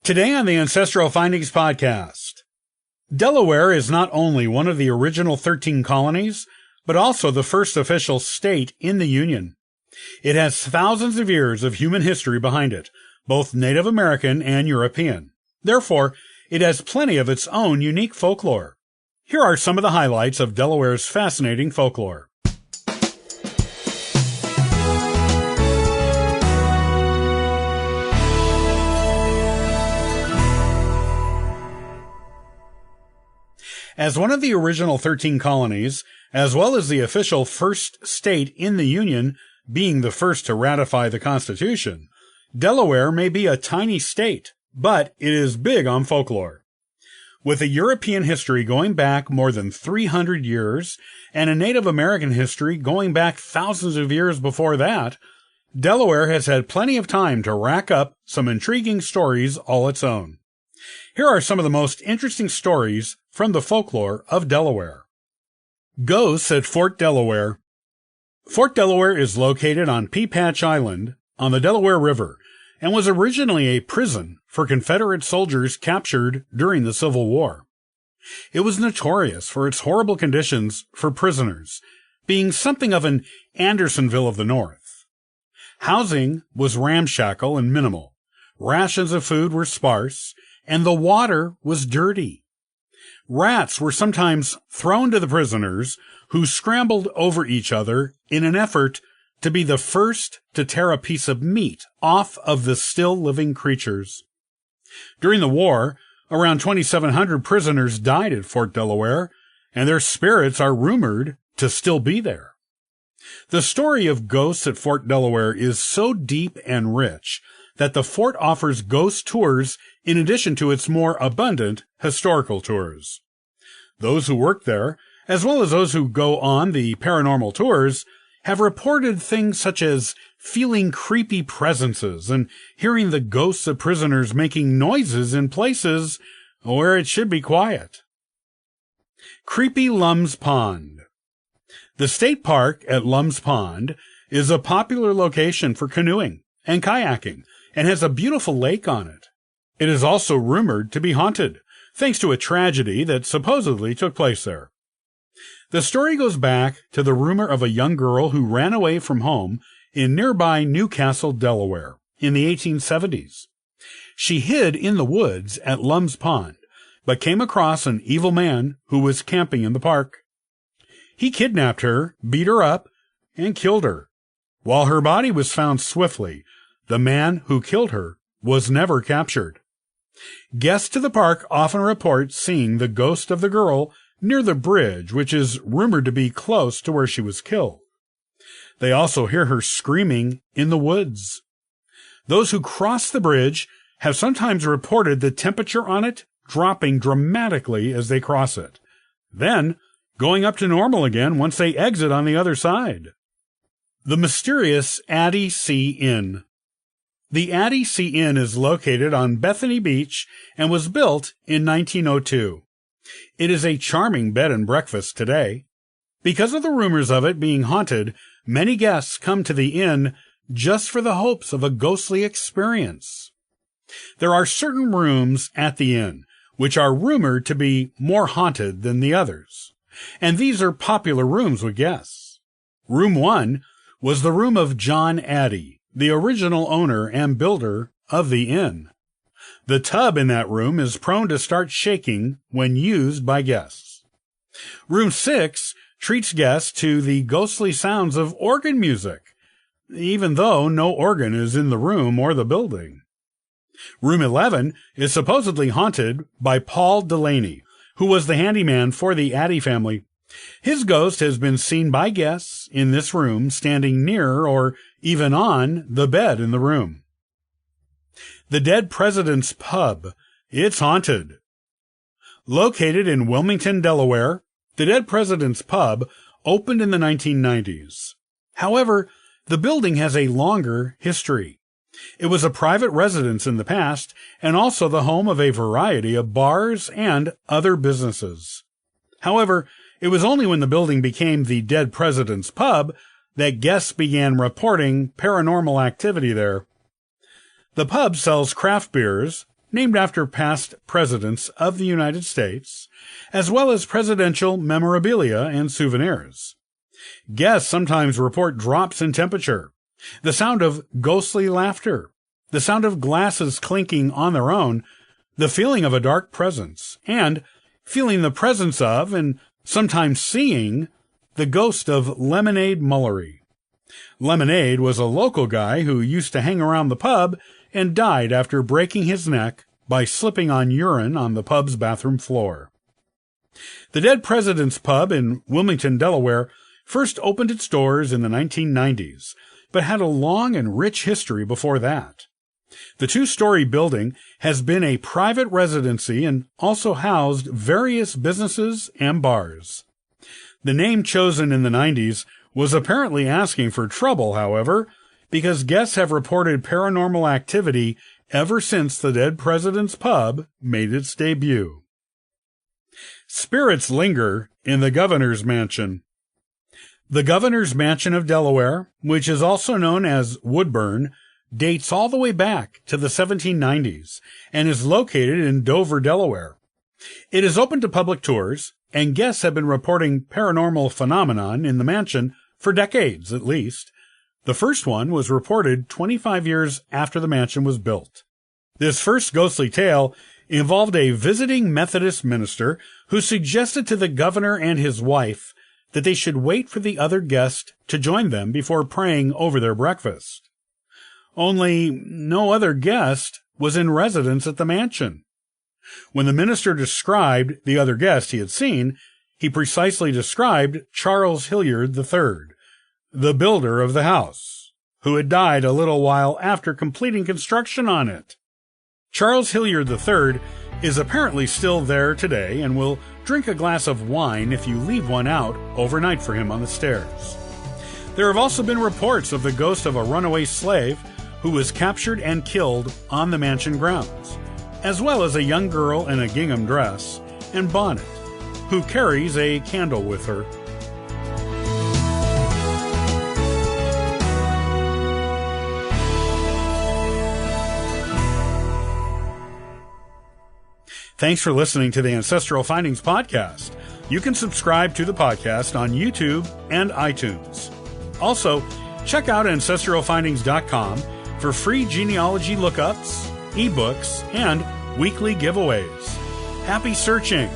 Today on the Ancestral Findings Podcast, Delaware is not only one of the original 13 colonies, but also the first official state in the Union. It has thousands of years of human history behind it, both Native American and European. Therefore, it has plenty of its own unique folklore. Here are some of the highlights of Delaware's fascinating folklore. As one of the original 13 colonies, as well as the official first state in the Union, being the first to ratify the Constitution, Delaware may be a tiny state, but it is big on folklore. With a European history going back more than 300 years and a Native American history going back thousands of years before that, Delaware has had plenty of time to rack up some intriguing stories all its own. Here are some of the most interesting stories from the folklore of Delaware. Ghosts at Fort Delaware. Fort Delaware is located on Pea Patch Island on the Delaware River and was originally a prison for Confederate soldiers captured during the Civil War. It was notorious for its horrible conditions for prisoners, being something of an Andersonville of the North. Housing was ramshackle and minimal. Rations of food were sparse, and the water was dirty. Rats were sometimes thrown to the prisoners, who scrambled over each other in an effort to be the first to tear a piece of meat off of the still living creatures. During the war, around 2,700 prisoners died at Fort Delaware, and their spirits are rumored to still be there. The story of ghosts at Fort Delaware is so deep and rich that the fort offers ghost tours in addition to its more abundant historical tours. Those who work there, as well as those who go on the paranormal tours, have reported things such as feeling creepy presences and hearing the ghosts of prisoners making noises in places where it should be quiet. Creepy Lum's Pond. The state park at Lum's Pond is a popular location for canoeing and kayaking and has a beautiful lake on it. It is also rumored to be haunted, thanks to a tragedy that supposedly took place there. The story goes back to the rumor of a young girl who ran away from home in nearby Newcastle, Delaware, in the 1870s. She hid in the woods at Lum's Pond, but came across an evil man who was camping in the park. He kidnapped her, beat her up, and killed her. While her body was found swiftly, the man who killed her was never captured. Guests to the park often report seeing the ghost of the girl near the bridge, which is rumored to be close to where she was killed. They also hear her screaming in the woods. Those who cross the bridge have sometimes reported the temperature on it dropping dramatically as they cross it, then going up to normal again once they exit on the other side. The mysterious Addie C. Inn. The Addie C. Inn is located on Bethany Beach and was built in 1902. It is a charming bed and breakfast today. Because of the rumors of it being haunted, many guests come to the inn just for the hopes of a ghostly experience. There are certain rooms at the inn which are rumored to be more haunted than the others, and these are popular rooms with guests. Room 1 was the room of John Addie, the original owner and builder of the inn. The tub in that room is prone to start shaking when used by guests. Room 6 treats guests to the ghostly sounds of organ music, even though no organ is in the room or the building. Room 11 is supposedly haunted by Paul Delaney, who was the handyman for the Addie family. His ghost has been seen by guests in this room standing near or even on the bed in the room. The Dead President's Pub. It's haunted. Located in Wilmington, Delaware, the Dead President's Pub opened in the 1990s. However, the building has a longer history. It was a private residence in the past and also the home of a variety of bars and other businesses. However, it was only when the building became the Dead President's Pub that guests began reporting paranormal activity there. The pub sells craft beers, named after past presidents of the United States, as well as presidential memorabilia and souvenirs. Guests sometimes report drops in temperature, the sound of ghostly laughter, the sound of glasses clinking on their own, the feeling of a dark presence, and feeling the presence of, and sometimes seeing, the ghost of Lemonade Mullery. Lemonade was a local guy who used to hang around the pub and died after breaking his neck by slipping on urine on the pub's bathroom floor. The Dead President's Pub in Wilmington, Delaware, first opened its doors in the 1990s, but had a long and rich history before that. The two-story building has been a private residency and also housed various businesses and bars. The name chosen in the 90s was apparently asking for trouble, however, because guests have reported paranormal activity ever since the Dead President's Pub made its debut. Spirits linger in the Governor's Mansion. The Governor's Mansion of Delaware, which is also known as Woodburn, dates all the way back to the 1790s and is located in Dover, Delaware. It is open to public tours, and guests have been reporting paranormal phenomenon in the mansion for decades at least. The first one was reported 25 years after the mansion was built. This first ghostly tale involved a visiting Methodist minister who suggested to the governor and his wife that they should wait for the other guest to join them before praying over their breakfast. Only no other guest was in residence at the mansion. When the minister described the other guest he had seen, he precisely described Charles Hilliard III, the builder of the house, who had died a little while after completing construction on it. Charles Hilliard III is apparently still there today and will drink a glass of wine if you leave one out overnight for him on the stairs. There have also been reports of the ghost of a runaway slave who was captured and killed on the mansion grounds, as well as a young girl in a gingham dress and bonnet who carries a candle with her. Thanks for listening to the Ancestral Findings podcast. You can subscribe to the podcast on YouTube and iTunes. Also, check out ancestralfindings.com for free genealogy lookups, ebooks, and weekly giveaways. Happy searching!